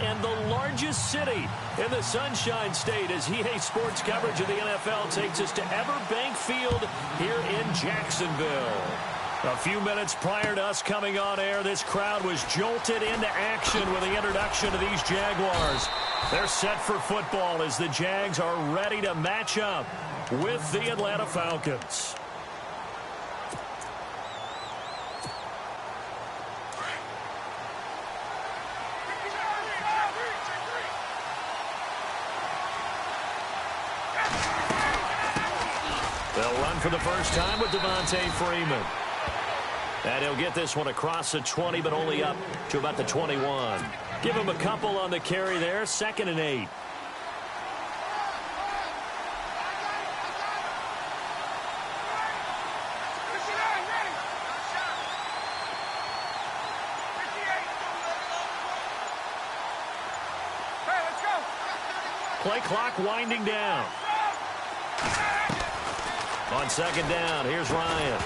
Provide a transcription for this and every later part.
and the largest city in the Sunshine State as EA Sports coverage of the NFL takes us to Everbank Field here in Jacksonville. A few minutes prior to us coming on air, this crowd was jolted into action with the introduction of these Jaguars. They're set for football as the Jags are ready to match up with the Atlanta Falcons. They'll run for the first time with Devontae Freeman. And he'll get this one across the 20, but only up to about the 21. Give him a couple on the carry there, 2nd and 8. Play clock winding down. On 2nd down, here's Ryan.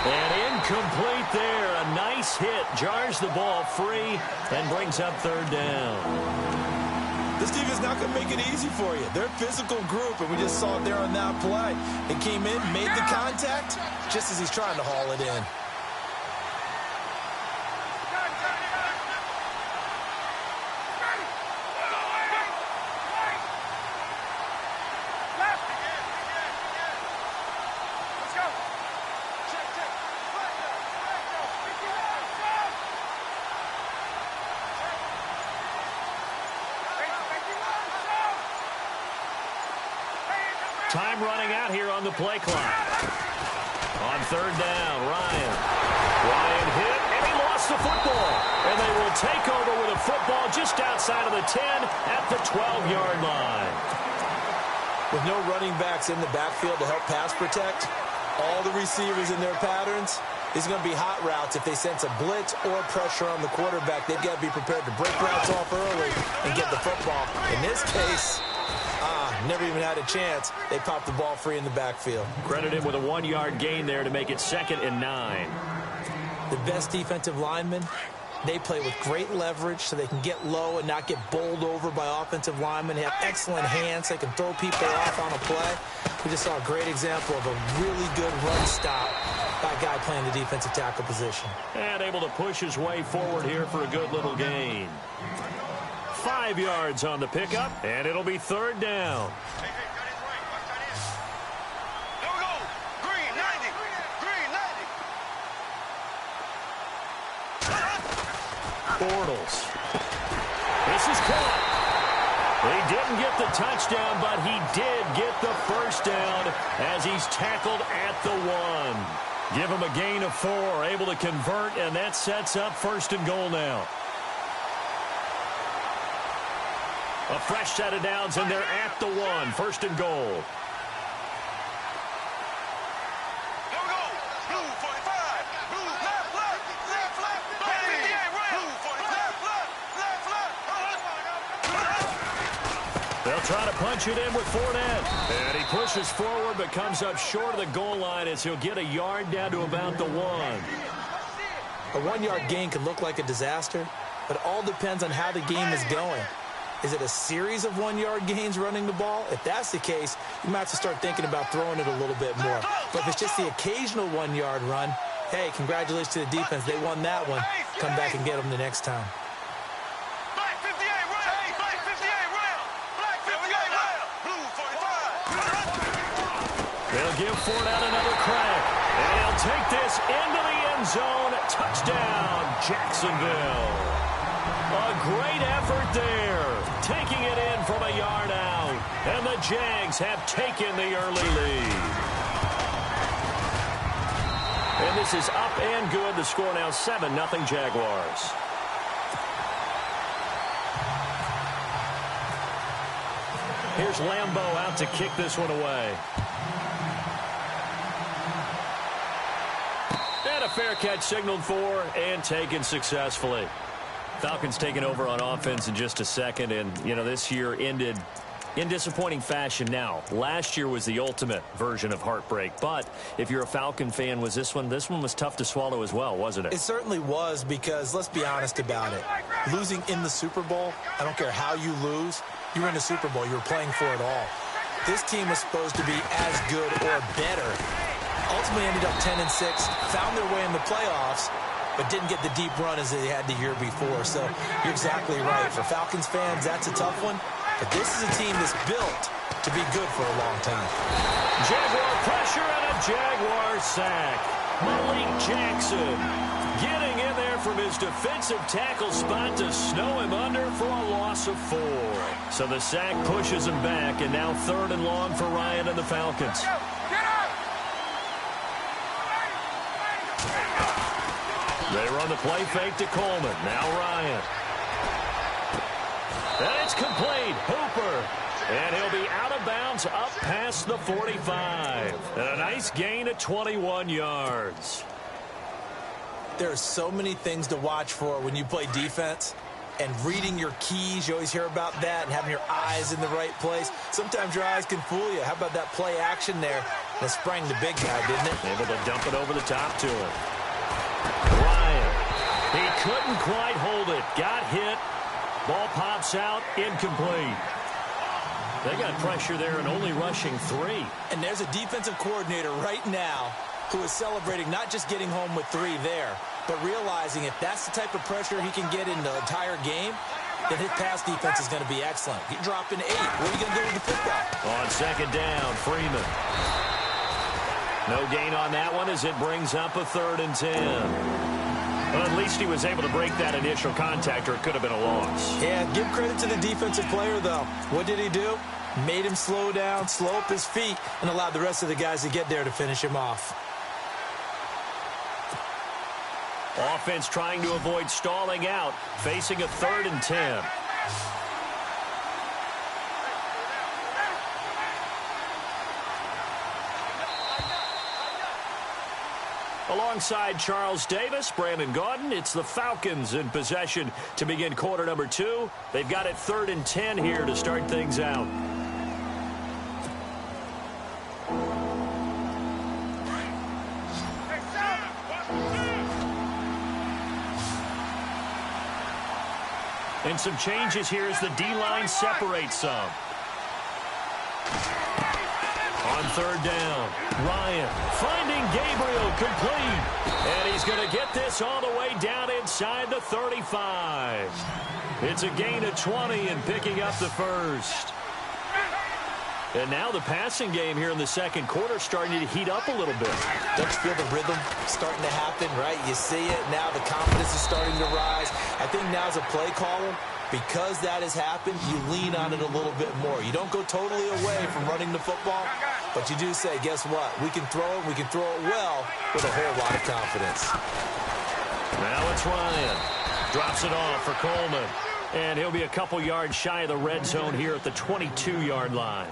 And incomplete there. A nice hit. Jars the ball free and brings up 3rd down. This defense is not going to make it easy for you. They're a physical group, and we just saw it there on that play. It came in, made the contact, just as he's trying to haul it in. Time running out here on the play clock. On 3rd down, Ryan hit, and he lost the football. And they will take over with a football just outside of the 10 at the 12-yard line. With no running backs in the backfield to help pass protect, all the receivers in their patterns, these are going to be hot routes. If they sense a blitz or pressure on the quarterback, they've got to be prepared to break routes off early and get the football. In this case, never even had a chance. They popped the ball free in the backfield. Credit him with a 1-yard gain there to make it 2nd and 9. The best defensive linemen, they play with great leverage so they can get low and not get bowled over by offensive linemen. They have excellent hands. They can throw people off on a play. We just saw a great example of a really good run stop by a guy playing the defensive tackle position. And able to push his way forward here for a good little gain. 5 yards on the pickup, and it'll be 3rd down. Bortles. This is caught. He didn't get the touchdown, but he did get the first down as he's tackled at the 1. Give him a gain of 4, able to convert, and that sets up 1st and goal now. A fresh set of downs, and they're at the 1. 1st and goal. They'll try to punch it in with Fournette. And he pushes forward but comes up short of the goal line as he'll get a yard down to about the 1. A 1-yard gain can look like a disaster, but it all depends on how the game is going. Is it a series of 1-yard gains running the ball? If that's the case, you might have to start thinking about throwing it a little bit more. But if it's just the occasional 1-yard run, hey, congratulations to the defense. They won that one. Come back and get them the next time. They'll give Fournette another crack. And he'll take this into the end zone. Touchdown, Jacksonville. A great effort there. Taking it in from a yard out. And the Jags have taken the early lead. And this is up and good. The score now 7-0 Jaguars. Here's Lambeau out to kick this one away. And a fair catch signaled for and taken successfully. Falcons taking over on offense in just a second. And, you know, this year ended In disappointing fashion now. Last year was the ultimate version of heartbreak. But if you're a Falcon fan, was this one was tough to swallow as well, wasn't it? It certainly was because, let's be honest about it, losing in the Super Bowl, I don't care how you lose, you were in the Super Bowl. You were playing for it all. This team was supposed to be as good or better. Ultimately ended up 10-6, found their way in the playoffs, but didn't get the deep run as they had the year before. So you're exactly right. For Falcons fans, that's a tough one. But this is a team that's built to be good for a long time. Jaguar pressure and a Jaguar sack. Malik Jackson getting in there from his defensive tackle spot to snow him under for a loss of 4. So the sack pushes him back, and now 3rd and long for Ryan and the Falcons. They run the play fake to Coleman. Now Ryan. And it's complete. Hooper. And he'll be out of bounds up past the 45. And a nice gain of 21 yards. There are so many things to watch for when you play defense. And reading your keys, you always hear about that, and having your eyes in the right place. Sometimes your eyes can fool you. How about that play action there? That sprang the big guy, didn't it? Able to dump it over the top to him. Ryan. He couldn't quite hold it. Got hit. Ball pops out, incomplete. They got pressure there and only rushing 3. And there's a defensive coordinator right now who is celebrating not just getting home with 3 there, but realizing if that's the type of pressure he can get in the entire game, then his pass defense is going to be excellent. He dropped in 8. What are you going to do with the football? On 2nd down, Freeman. No gain on that one as it brings up a 3rd and 10. Well, at least he was able to break that initial contact, or it could have been a loss. Yeah, give credit to the defensive player, though. What did he do? Made him slow down, slow up his feet, and allowed the rest of the guys to get there to finish him off. Offense trying to avoid stalling out, facing a 3rd and 10. Alongside Charles Davis, Brandon Gaudin, it's the Falcons in possession to begin quarter number 2. They've got it 3rd and 10 here to start things out. And some changes here as the D-line separates some. On 3rd down, Ryan finding Gabriel complete. And he's going to get this all the way down inside the 35. It's a gain of 20 and picking up the 1st. And now the passing game here in the 2nd quarter starting to heat up a little bit. Don't you feel the rhythm starting to happen, right? You see it. Now the confidence is starting to rise. I think now as a play caller, because that has happened, you lean on it a little bit more. You don't go totally away from running the football, but you do say, guess what? We can throw it. We can throw it well with a whole lot of confidence. Now it's Ryan. Drops it off for Coleman. And he'll be a couple yards shy of the red zone here at the 22-yard line.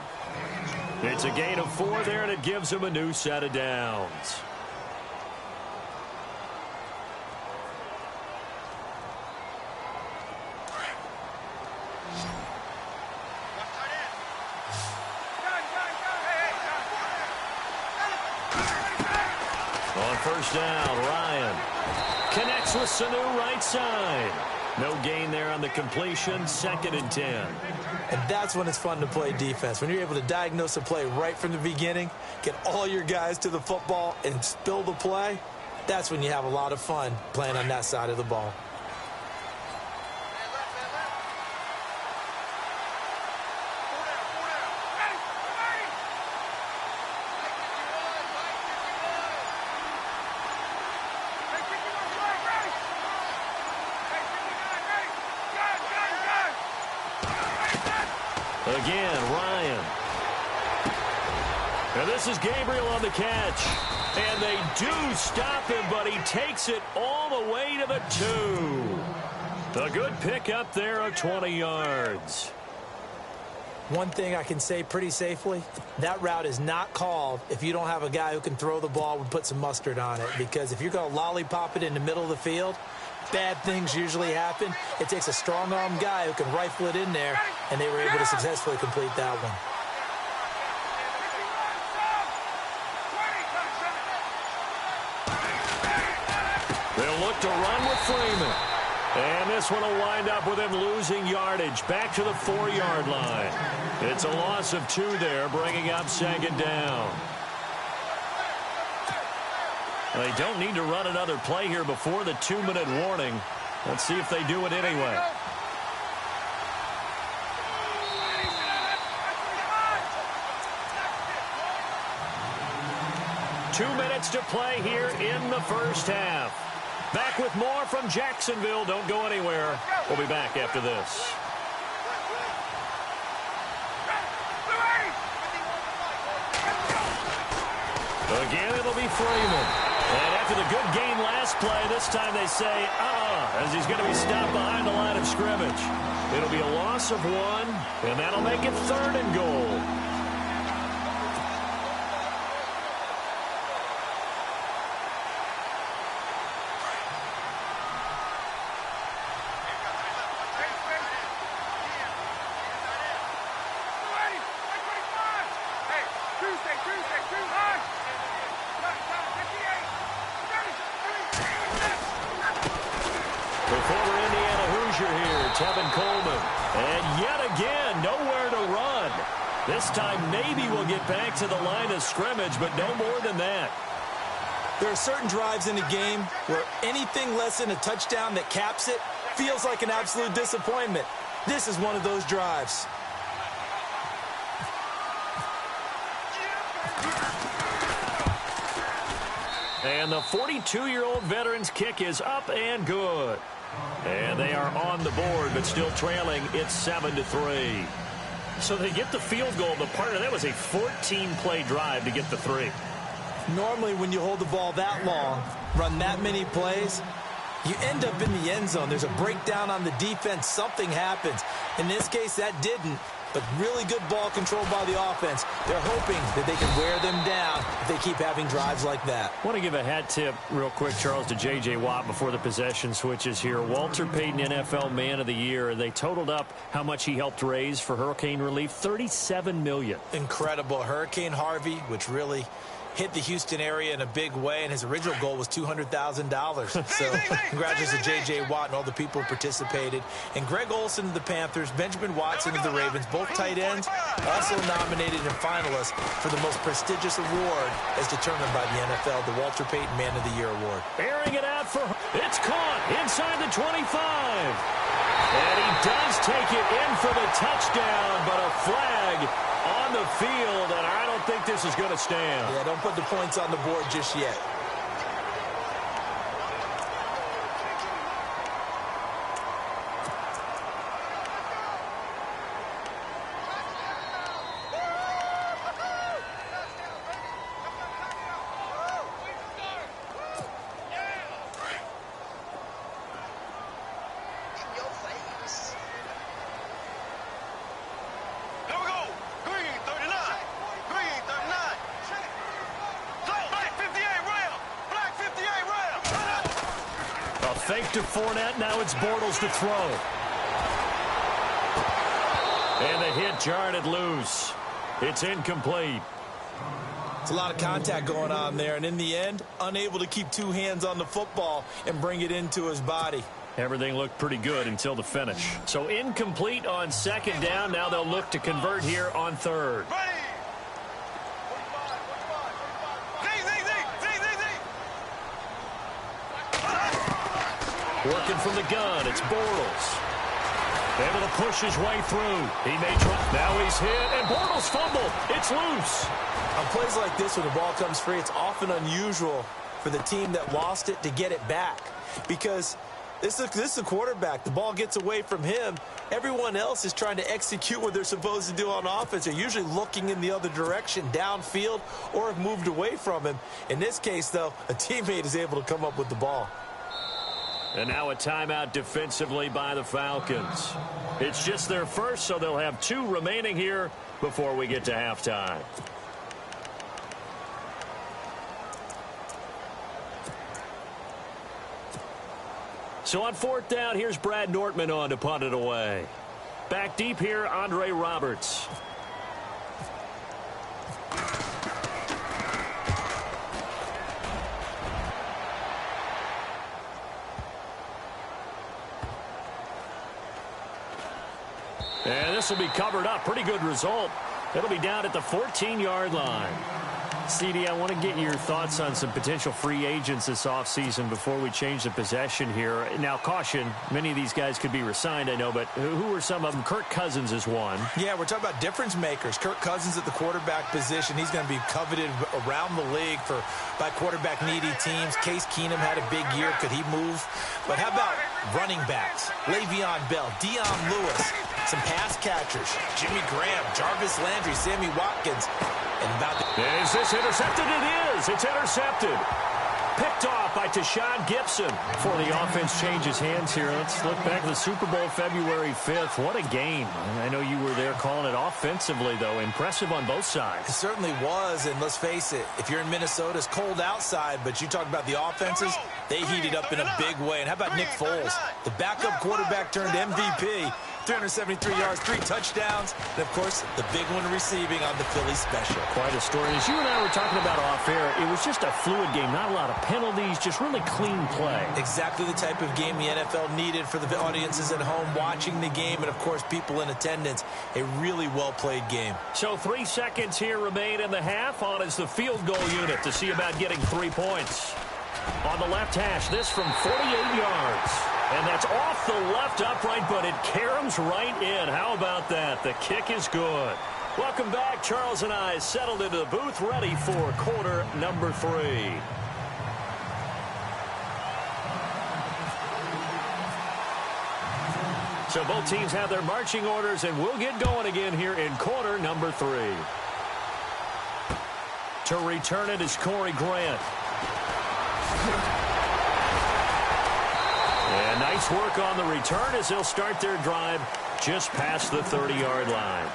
It's a gain of 4 there, and it gives him a new set of downs. On 1st down, Ryan connects with Sanu right side. No gain there on the completion, 2nd and 10. And that's when it's fun to play defense. When you're able to diagnose a play right from the beginning, get all your guys to the football and spill the play, that's when you have a lot of fun playing on that side of the ball. Again, Ryan. And this is Gabriel on the catch. And they do stop him, but he takes it all the way to the 2. A good pickup there of 20 yards. One thing I can say pretty safely, that route is not called if you don't have a guy who can throw the ball and put some mustard on it. Because if you're going to lollipop it in the middle of the field, bad things usually happen. It takes a strong-arm guy who can rifle it in there, and they were able to successfully complete that one. They'll look to run with Freeman. And this one will wind up with him losing yardage back to the 4-yard line. It's a loss of 2 there, bringing up 2nd down. They don't need to run another play here before the 2-minute warning. Let's see if they do it anyway. Two minutes to play here in the first half. Back with more from Jacksonville. Don't go anywhere. We'll be back after this. Again, it'll be Freeman. And after the good game last play, this time they say, as he's going to be stopped behind the line of scrimmage. It'll be a loss of 1, and that'll make it 3rd and goal. This time maybe we'll get back to the line of scrimmage, but no more than that. There are certain drives in the game where anything less than a touchdown that caps it feels like an absolute disappointment. This is one of those drives. And the 42-year-old veteran's kick is up and good. And they are on the board, but still trailing. It's 7-3. So they get the field goal, but partner, that was a 14-play drive to get the 3. Normally, when you hold the ball that long, run that many plays, you end up in the end zone. There's a breakdown on the defense. Something happens. In this case, that didn't, but really good ball control by the offense. They're hoping that they can wear them down if they keep having drives like that. I want to give a hat tip real quick, Charles, to J.J. Watt before the possession switches here. Walter Payton, NFL Man of the Year. They totaled up how much he helped raise for hurricane relief, $37 million. Incredible. Hurricane Harvey, which really hit the Houston area in a big way, and his original goal was $200,000. So congratulations to J.J. Watt and all the people who participated. And Greg Olsen of the Panthers, Benjamin Watson of the Ravens, both tight ends, also nominated and finalists for the most prestigious award as determined by the NFL, the Walter Payton Man of the Year Award. Airing it out for, it's caught inside the 25. And he does take it in for the touchdown, but a flag on the field, and I don't think this is going to stand. Yeah, don't put the points on the board just yet. Fake to Fournette. Now it's Bortles to throw. And the hit jarred it loose. It's incomplete. It's a lot of contact going on there, and in the end, unable to keep 2 hands on the football and bring it into his body. Everything looked pretty good until the finish. So incomplete on 2nd down. Now they'll look to convert here on 3rd. Working from the gun, it's Bortles. Able to push his way through. He may try. Now he's hit, and Bortles fumbled. It's loose. On plays like this, when the ball comes free, it's often unusual for the team that lost it to get it back. Because this is a quarterback. The ball gets away from him. Everyone else is trying to execute what they're supposed to do on offense. They're usually looking in the other direction, downfield, or have moved away from him. In this case, though, a teammate is able to come up with the ball. And now a timeout defensively by the Falcons. It's just their first, so they'll have 2 remaining here before we get to halftime. So on fourth down, here's Brad Nortman on to punt it away. Back deep here, Andre Roberts. And this will be covered up. Pretty good result. It'll be down at the 14-yard line. CD, I want to get your thoughts on some potential free agents this offseason before we change the possession here. Now, caution, many of these guys could be re-signed, I know, but who are some of them? Kirk Cousins is one. Yeah, we're talking about difference makers. Kirk Cousins at the quarterback position. He's going to be coveted around the league by quarterback-needy teams. Case Keenum had a big year. Could he move? But how about running backs? Le'Veon Bell, Dion Lewis, some pass catchers. Jimmy Graham, Jarvis Landry, Sammy Watkins. Is this intercepted? It is. It's intercepted. Picked off by Tashawn Gibson. Before the offense changes hands here, let's look back to the Super Bowl February 5th. What a game. I know you were there calling it offensively, though. Impressive on both sides. It certainly was, and let's face it, if you're in Minnesota, it's cold outside, but you talk about the offenses, they heated up in a big way. And how about Nick Foles, the backup quarterback turned MVP, 373 yards, 3 touchdowns, and, of course, the big one receiving on the Philly special. Quite a story. As you and I were talking about off air, it was just a fluid game, not a lot of penalties, just really clean play. Exactly the type of game the NFL needed for the audiences at home watching the game and, of course, people in attendance. A really well-played game. So 3 seconds here remain in the half. On is the field goal unit to see about getting 3 points. On the left hash, this from 48 yards. And that's off the left upright, but it caroms right in. How about that? The kick is good. Welcome back. Charles and I settled into the booth, ready for quarter number 3. So both teams have their marching orders, and we'll get going again here in quarter number 3. To return it is Corey Grant. And nice work on the return as they'll start their drive just past the 30-yard line.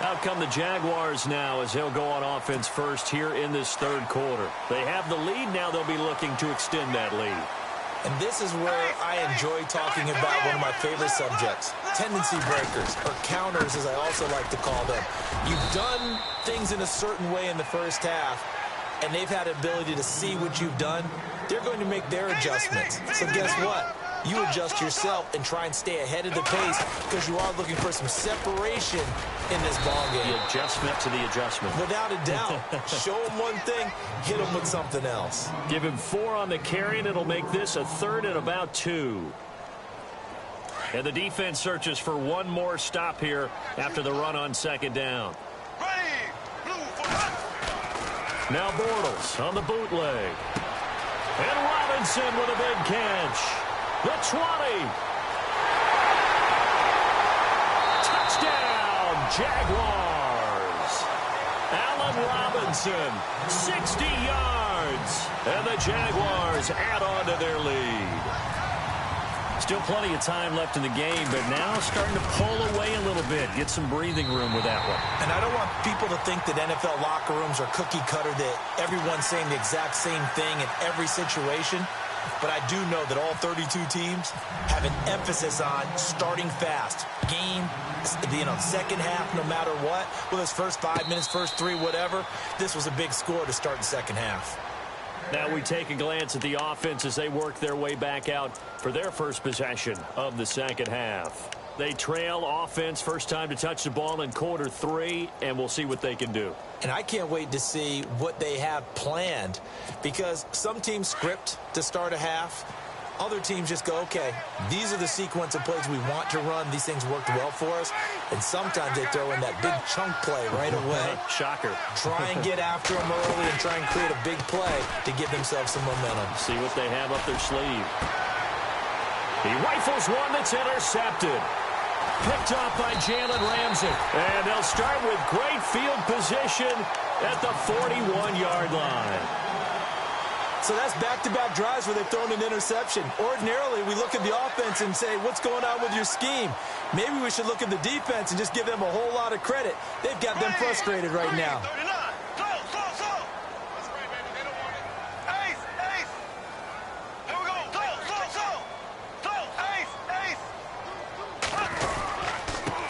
Out come the Jaguars now as they'll go on offense first here in this third quarter. They have the lead. Now they'll be looking to extend that lead. And this is where I enjoy talking about one of my favorite subjects, tendency breakers, or counters as I also like to call them. You've done things in a certain way in the first half, and they've had the ability to see what you've done. They're going to make their adjustments. So guess what? You adjust yourself and try and stay ahead of the pace because you are looking for some separation in this ballgame. The adjustment to the adjustment. Without a doubt. Show him one thing, hit him with something else. Give him 4 on the carry, and it'll make this a third and about 2. And the defense searches for one more stop here after the run on second down. Now Bortles on the bootleg. And Robinson with a big catch. The 20. Touchdown, Jaguars. Allen Robinson, 60 yards. And the Jaguars add on to their lead. Still plenty of time left in the game, but now starting to pull away a little bit. Get some breathing room with that one. And I don't want people to think that NFL locker rooms are cookie cutter, that everyone's saying the exact same thing in every situation. But I do know that all 32 teams have an emphasis on starting fast. Game, second half, no matter what. Whether it's first 5 minutes, first 3, whatever. This was a big score to start the second half. Now we take a glance at the offense as they work their way back out for their first possession of the second half. They trail offense, first time to touch the ball in quarter 3, and we'll see what they can do. And I can't wait to see what they have planned, because some teams script to start a half. Other teams just go, okay, these are the sequence of plays we want to run. These things worked well for us. And sometimes they throw in that big chunk play right away. Shocker. Try and get after them early and try and create a big play to give themselves some momentum. See what they have up their sleeve. He rifles one that's intercepted. Picked off by Jalen Ramsey. And they'll start with great field position at the 41-yard line. So that's back-to-back drives where they've thrown an interception. Ordinarily, we look at the offense and say, what's going on with your scheme? Maybe we should look at the defense and just give them a whole lot of credit. They've got them frustrated right now.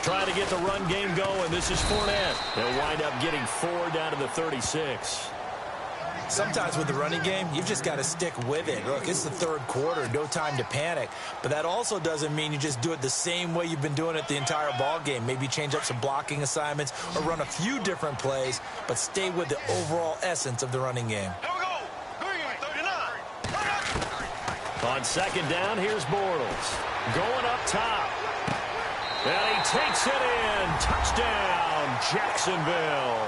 trying to get the run game going. This is Fournette. They'll wind up getting 4 down to the 36. Sometimes with the running game, you've just got to stick with it. Look, it's the third quarter, no time to panic. But that also doesn't mean you just do it the same way you've been doing it the entire ball game. Maybe change up some blocking assignments or run a few different plays, but stay with the overall essence of the running game. On second down, here's Bortles. Going up top. And he takes it in. Touchdown, Jacksonville.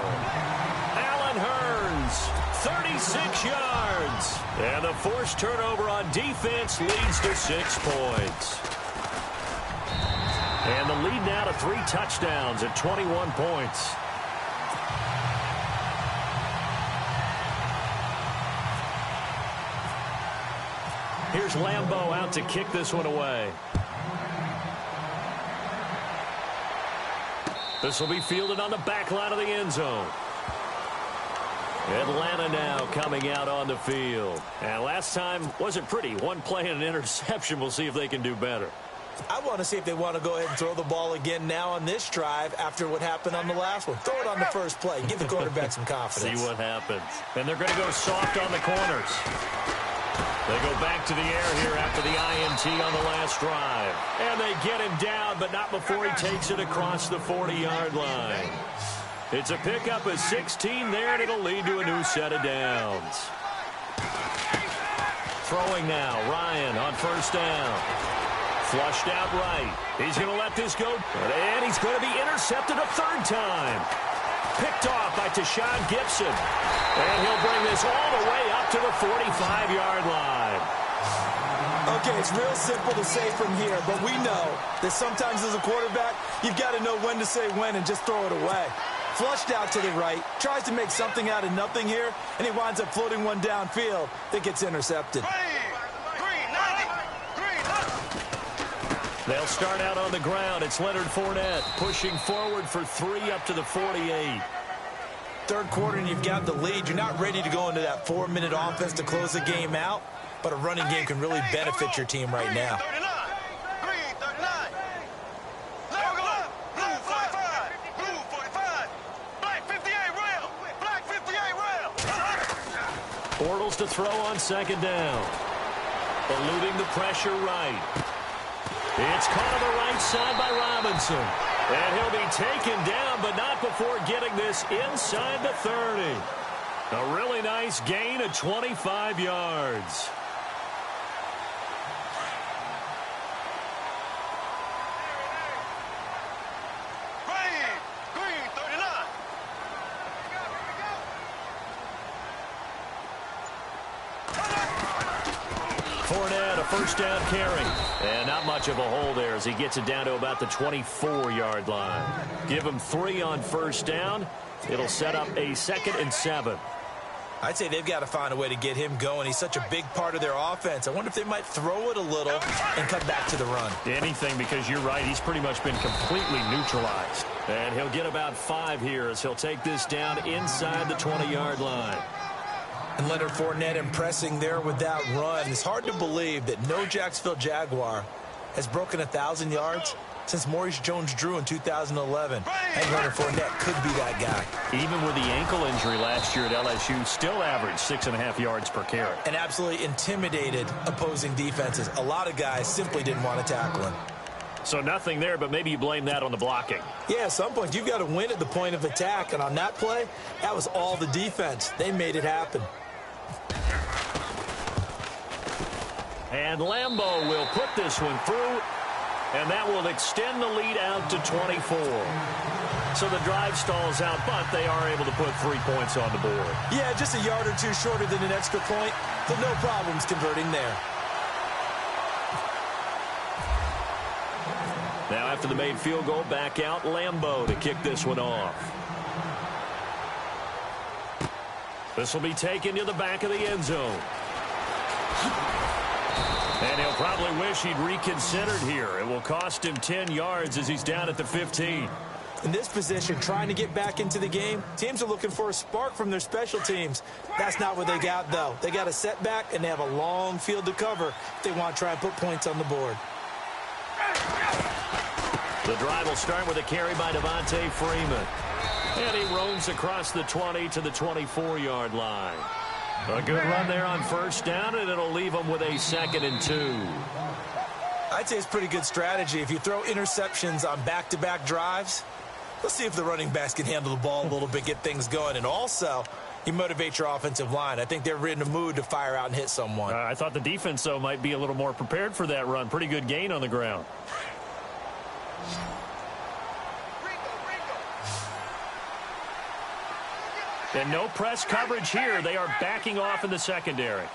Allen Hurns. 36 yards. And the forced turnover on defense leads to 6 points. And the lead now to 3 touchdowns at 21 points. Here's Lambeau out to kick this one away. This will be fielded on the back line of the end zone. Atlanta now coming out on the field. And last time wasn't pretty. One play and an interception. We'll see if they can do better. I want to see if they want to go ahead and throw the ball again now on this drive after what happened on the last one. Throw it on the first play. Give the quarterback some confidence. See what happens. And they're going to go soft on the corners. They go back to the air here after the INT on the last drive. And they get him down, but not before he takes it across the 40-yard line. It's a pickup of 16 there, and it'll lead to a new set of downs. Throwing now, Ryan on first down. Flushed out right. He's going to let this go, and he's going to be intercepted a third time. Picked off by Tashawn Gibson. And he'll bring this all the way up to the 45-yard line. Okay, it's real simple to say from here, but we know that sometimes as a quarterback, you've got to know when to say when and just throw it away. Flushed out to the right, tries to make something out of nothing here, and he winds up floating one downfield that gets intercepted. They'll start out on the ground. It's Leonard Fournette pushing forward for 3 up to the 48. Third quarter and you've got the lead. You're not ready to go into that 4-minute offense to close the game out, but a running game can really benefit your team right now. Bortles to throw on second down. Eluding the pressure right. It's caught on the right side by Robinson. And he'll be taken down, but not before getting this inside the 30. A really nice gain of 25 yards. Fournette, a first down carry. And not much of a hole there as he gets it down to about the 24-yard line. Give him 3 on first down. It'll set up a 2nd and 7. I'd say they've got to find a way to get him going. He's such a big part of their offense. I wonder if they might throw it a little and come back to the run. Anything, because you're right. He's pretty much been completely neutralized. And he'll get about 5 here as he'll take this down inside the 20-yard line. And Leonard Fournette impressing there with that run. It's hard to believe that no Jacksonville Jaguar has broken 1,000 yards since Maurice Jones-Drew in 2011. And Leonard Fournette could be that guy. Even with the ankle injury last year at LSU, still averaged 6.5 yards per carry. And absolutely intimidated opposing defenses. A lot of guys simply didn't want to tackle him. So nothing there, but maybe you blame that on the blocking. Yeah, at some point, you've got to win at the point of attack. And on that play, that was all the defense. They made it happen. And Lambeau will put this one through, and that will extend the lead out to 24. So the drive stalls out, but they are able to put 3 points on the board. Yeah, just a yard or two shorter than an extra point, but no problems converting there. Now after the made field goal, back out Lambeau to kick this one off. This will be taken to the back of the end zone. And he'll probably wish he'd reconsidered here. It will cost him 10 yards as he's down at the 15. In this position, trying to get back into the game, teams are looking for a spark from their special teams. That's not what they got, though. They got a setback, and they have a long field to cover if they want to try and put points on the board. The drive will start with a carry by Devontae Freeman. And he roams across the 20 to the 24-yard line. A good run there on first down, and it'll leave him with a 2nd and 2. I'd say it's pretty good strategy. If you throw interceptions on back-to-back drives, let's see if the running backs can handle the ball a little bit, get things going. And also, you motivate your offensive line. I think they're in a mood to fire out and hit someone. I thought the defense, though, might be a little more prepared for that run. Pretty good gain on the ground. And no press coverage here. They are backing off in the secondary.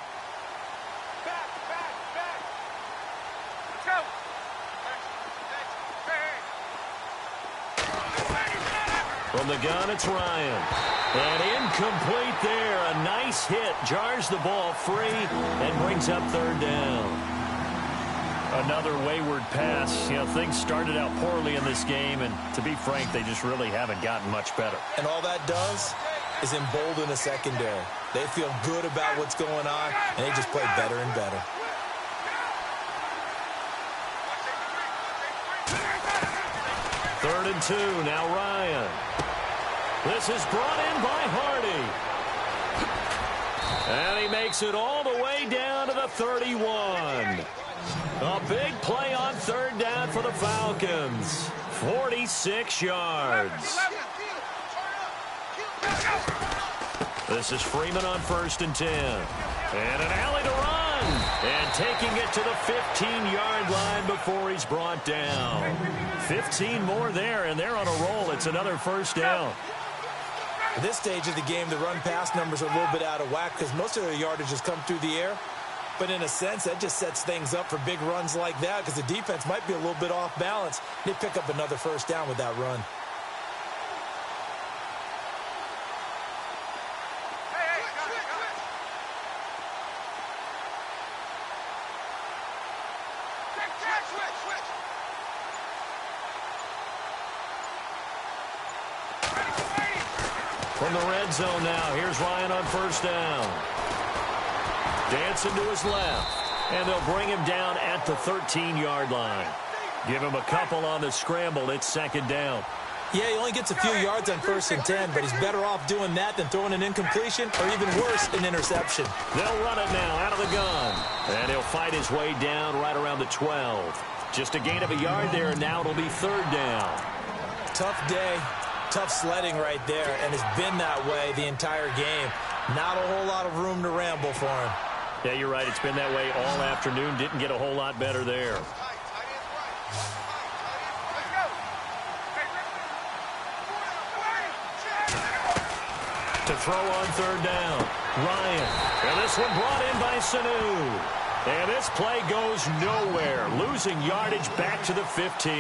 From the gun, it's Ryan. And incomplete there. A nice hit. Jars the ball free and brings up 3rd down. Another wayward pass. You know, things started out poorly in this game, and to be frank, they just really haven't gotten much better. And all that does is embolden the secondary. They feel good about what's going on, and they just play better and better. Third and 2. Now Ryan. This is brought in by Hardy. And he makes it all the way down to the 31. A big play on 3rd down for the Falcons. 46 yards. This is Freeman on 1st and 10. And an alley to run. And taking it to the 15-yard line before he's brought down. 15 more there, and they're on a roll. It's another 1st down. At this stage of the game, the run-pass numbers are a little bit out of whack because most of their yardage has come through the air. But in a sense, that just sets things up for big runs like that because the defense might be a little bit off balance. They pick up another 1st down with that run. From the red zone now, here's Ryan on 1st down. Dancing to his left, and they'll bring him down at the 13-yard line. Give him a couple on the scramble. It's 2nd down. Yeah, he only gets a few yards on 1st and 10, but he's better off doing that than throwing an incompletion or even worse, an interception. They'll run it now out of the gun, and he'll fight his way down right around the 12. Just a gain of a yard there, and now it'll be 3rd down. Tough day, tough sledding right there, and it's been that way the entire game. Not a whole lot of room to ramble for him. Yeah, you're right. It's been that way all afternoon. Didn't get a whole lot better there. To throw on 3rd down, Ryan. And this one brought in by Sanu. And this play goes nowhere. Losing yardage back to the 15.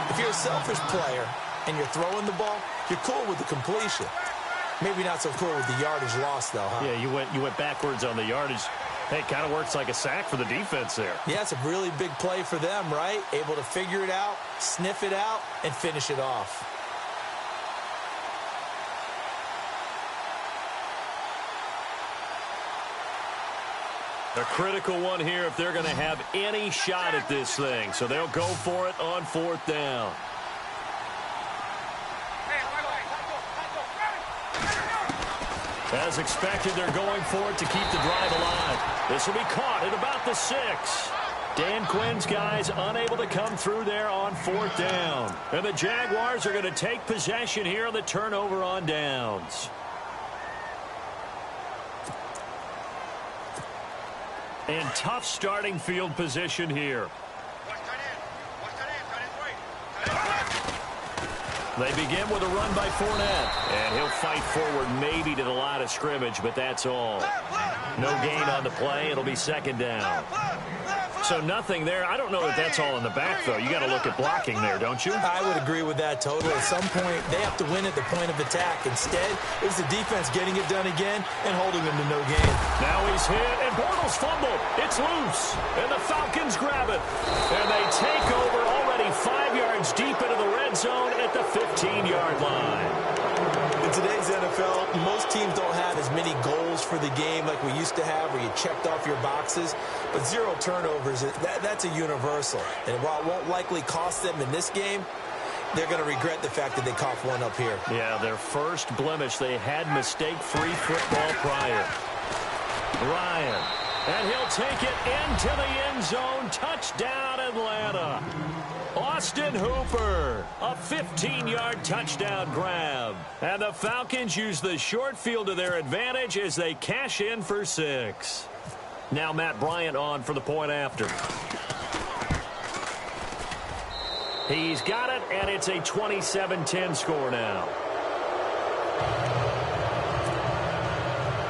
If you're a selfish player and you're throwing the ball, you're cool with the completion. Maybe not so cool with the yardage loss, though, huh? Yeah, you went backwards on the yardage. Hey, it kind of works like a sack for the defense there. Yeah, it's a really big play for them, right? Able to figure it out, sniff it out, and finish it off. A critical one here if they're going to have any shot at this thing. So they'll go for it on 4th down. As expected, they're going for it to keep the drive alive. This will be caught at about the 6. Dan Quinn's guys unable to come through there on 4th down. And the Jaguars are going to take possession here on the turnover on downs. And tough starting field position here. They begin with a run by Fournette. And he'll fight forward maybe to the line of scrimmage, but that's all. No gain on the play. It'll be 2nd down. So nothing there. I don't know that that's all in the back, though. You got to look at blocking there, don't you? I would agree with that totally. At some point, they have to win at the point of attack. Instead, it was the defense getting it done again and holding them to no gain. Now he's hit, and Bortles fumbled. It's loose, and the Falcons grab it. And they take over already 5 yards deep into the red zone at the 15-yard line. In today's NFL, NFL, most teams don't have as many goals for the game like we used to have, where you checked off your boxes. But 0 turnovers, that's a universal. And while it won't likely cost them in this game, they're going to regret the fact that they coughed one up here. Yeah, their first blemish. They had mistake-free football prior. Ryan, and he'll take it into the end zone. Touchdown, Atlanta. Austin Hooper, a 15-yard touchdown grab. And the Falcons use the short field to their advantage as they cash in for 6. Now Matt Bryant on for the point after. He's got it, and it's a 27-10 score now.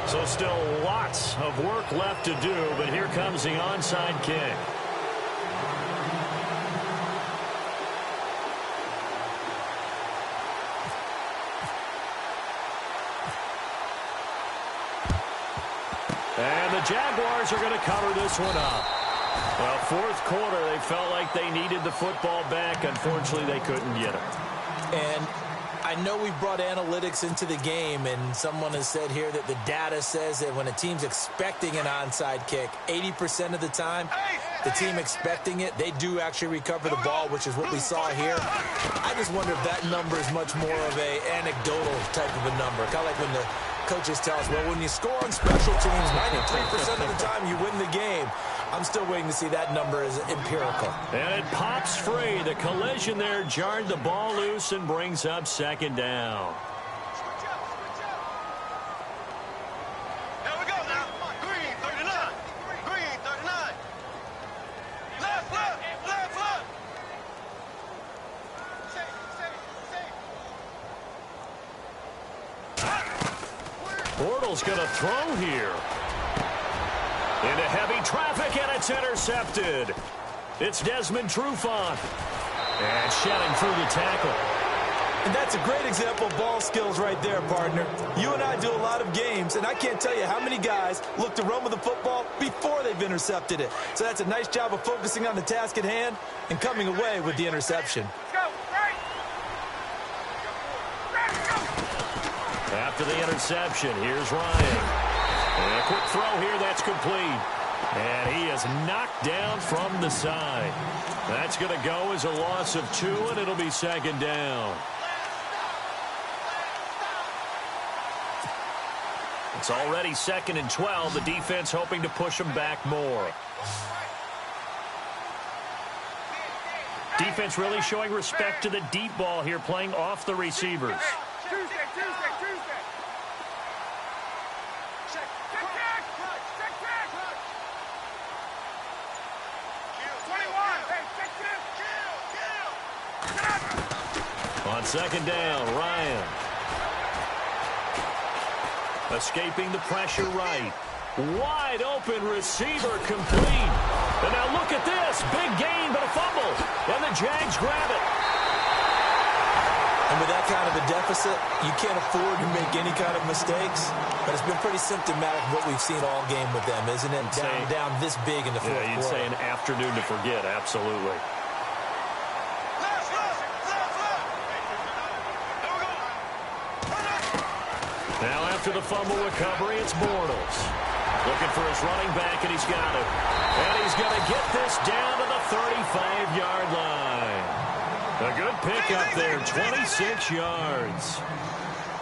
So still lots of work left to do, but here comes the onside kick. And the Jaguars are going to cover this one up. Well, fourth quarter, they felt like they needed the football back. Unfortunately, they couldn't get it. And I know we brought analytics into the game, and someone has said here that the data says that when a team's expecting an onside kick, 80% of the time, the team expecting it, they do actually recover the ball, which is what we saw here. I just wonder if that number is much more of an anecdotal type of a number. Kind of like when the coaches tell us, well, when you score on special teams, 93% of the time you win the game. I'm still waiting to see that number as empirical. And it pops free. The collision there jarred the ball loose and brings up second down. Here we go now. Green 39. Green 39. Left. Bortles going to throw here. Into heavy traffic, and it's intercepted. It's Desmond Trufant. And shedding through the tackle. And that's a great example of ball skills right there, partner. You and I do a lot of games, and I can't tell you how many guys look to run with the football before they've intercepted it. So that's a nice job of focusing on the task at hand and coming away with the interception. After the interception, here's Ryan. And a quick throw here, that's complete. And he is knocked down from the side. That's going to go as a loss of 2, and it'll be second down. It's already 2nd and 12. The defense hoping to push them back more. Defense really showing respect to the deep ball here, playing off the receivers. Tuesday. On second down, Ryan. Escaping the pressure right. Wide open receiver complete. And now look at this. Big gain, but a fumble. And the Jags grab it. And with that kind of a deficit, you can't afford to make any kind of mistakes. But it's been pretty symptomatic of what we've seen all game with them, isn't it? Down this big in the fourth quarter. You'd say an afternoon to forget, absolutely. Now after the fumble recovery, it's Bortles. Looking for his running back, and he's got it. And he's going to get this down to the 35-yard line. A good pickup there, 26 yards.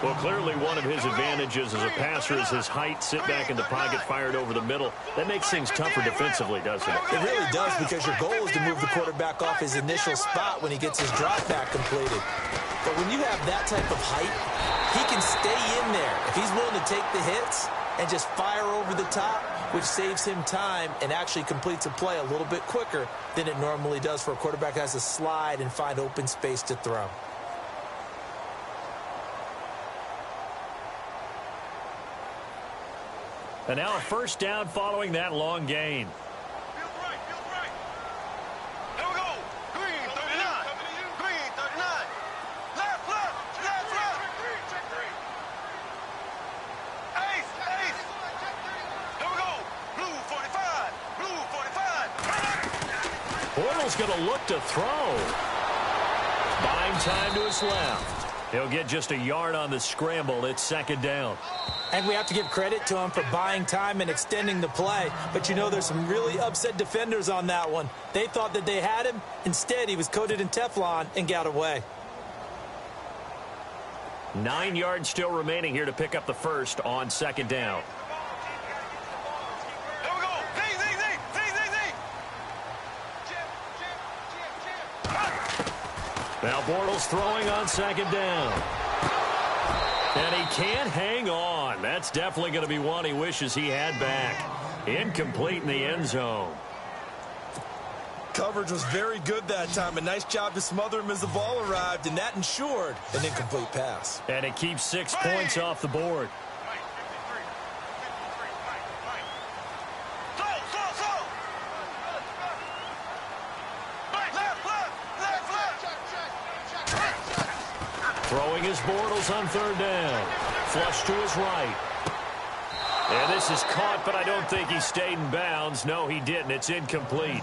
Well, clearly one of his advantages as a passer is his height. Sit back in the pocket, fired over the middle. That makes things tougher defensively, doesn't it? It really does, because your goal is to move the quarterback off his initial spot when he gets his drop back completed. But when you have that type of height, he can stay in there if he's willing to take the hits and just fire over the top, which saves him time and actually completes a play a little bit quicker than it normally does for a quarterback that has to slide and find open space to throw. And now a first down following that long gain. Bortles going to look to throw. Buying time to his left. He'll get just a yard on the scramble. It's second down. And we have to give credit to him for buying time and extending the play. But you know, there's some really upset defenders on that one. They thought that they had him. Instead, he was coated in Teflon and got away. 9 yards still remaining here to pick up the first on second down. There we go. Now Bortles throwing on second down. And he can't hang on. That's definitely going to be one he wishes he had back. Incomplete in the end zone. Coverage was very good that time. A nice job to smother him as the ball arrived, and that ensured an incomplete pass. And it keeps 6 points off the board. Throwing his Bortles on third down. Flush to his right. And this is caught, but I don't think he stayed in bounds. No, he didn't. It's incomplete.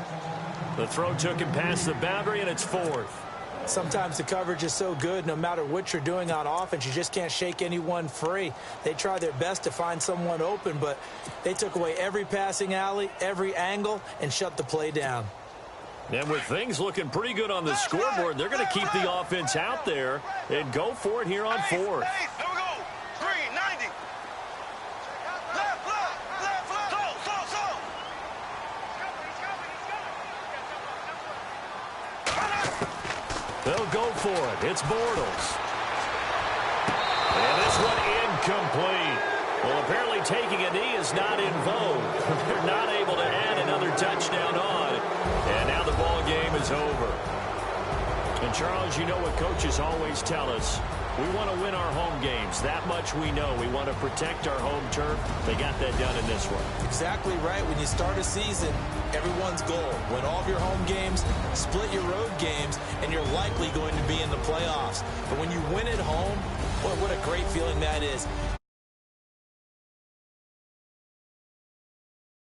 The throw took him past the boundary, and it's fourth. Sometimes the coverage is so good, no matter what you're doing on offense, you just can't shake anyone free. They try their best to find someone open, but they took away every passing alley, every angle, and shut the play down. And with things looking pretty good on the scoreboard, they're going to keep the offense out there and go for it here on fourth. There we go. Green, 90. Left. They'll go for it. It's Bortles. And this one incomplete. Well, apparently taking a knee is not in vogue. They're not able to add another touchdown on. And now the ball game is over. And, Charles, you know what coaches always tell us. We want to win our home games. That much we know. We want to protect our home turf. They got that done in this one. Exactly right. When you start a season, everyone's goal: win all of your home games, split your road games, and you're likely going to be in the playoffs. But when you win at home, boy, what a great feeling that is.